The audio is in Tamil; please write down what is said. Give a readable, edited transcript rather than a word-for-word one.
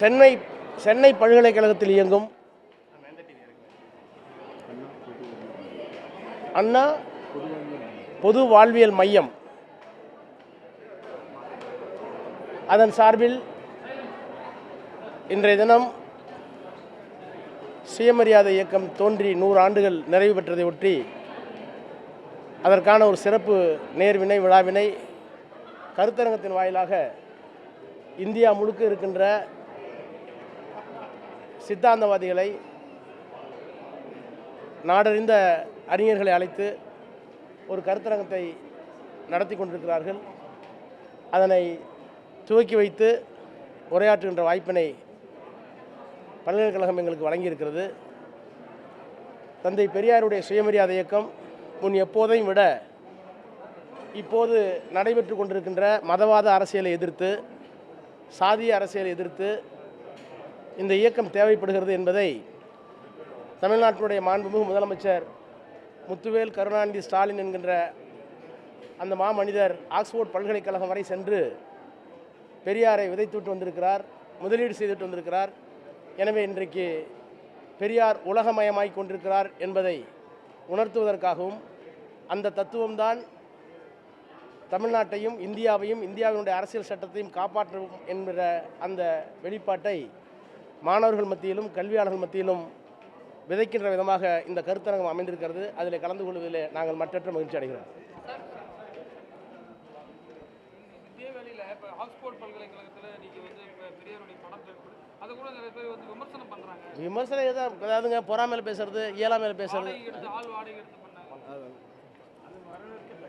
சென்னை பல்கலைக்கழகத்தில் இயங்கும் அண்ணா பொது வாழ்வியல் மையம் அதன் சார்பில் இன்றைய தினம் சுயமரியாதை இயக்கம் தோன்றி 100 ஆண்டுகள் நிறைவு பெற்றதை ஒட்டி அதற்கான ஒரு சிறப்பு நேர்வினை விழாவினை கருத்தரங்கத்தின் வாயிலாக இந்தியா முழுக்க இருக்கின்ற சித்தாந்தவாதிகளை, நாடறிந்த அறிஞர்களை அழைத்து ஒரு கருத்தரங்கத்தை நடத்தி கொண்டிருக்கிறார்கள். அதனை துவக்கி வைத்து உரையாற்றுகின்ற வாய்ப்பினை பல்கலைக்கழகம் எங்களுக்கு வழங்கியிருக்கிறது. தந்தை பெரியாருடைய சுயமரியாதை இயக்கம் முன் எப்போதையும் விட இப்போது நடைபெற்று கொண்டிருக்கின்ற மதவாத அரசியலை எதிர்த்து, சாதிய அரசியலை எதிர்த்து இந்த இயக்கம் தேவைப்படுகிறது என்பதை தமிழ்நாட்டினுடைய மாண்புமிகு முதலமைச்சர் முத்துவேல் கருணாநிதி ஸ்டாலின் என்கின்ற அந்த மாமனிதர் ஆக்ஸ்போர்ட் பல்கலைக்கழகம் வரை சென்று பெரியாரை விதைத்துவிட்டு வந்திருக்கிறார், முதலீடு செய்துவிட்டு வந்திருக்கிறார். எனவே இன்றைக்கு பெரியார் உலகமயமாய் கொண்டிருக்கிறார் என்பதை உணர்த்துவதற்காகவும் அந்த தத்துவம்தான் தமிழ்நாட்டையும் இந்தியாவையும் இந்தியாவினுடைய அரசியல் சட்டத்தையும் காப்பாற்றும் என்கிற அந்த வெளிப்பாட்டை மாணவர்கள் மத்தியிலும் கல்வியாளர்கள் மத்தியிலும் விதைக்கின்ற விதமாக இந்த கருத்தரங்கம் அமைந்திருக்கிறது. அதில் கலந்து கொள்வதில் நாங்கள் மற்றற்ற மகிழ்ச்சி அடைகிறோம். விமர்சனம் அதாவதுங்க பொறாமையில் பேசுறது, இயலாமையில் பேசுறது.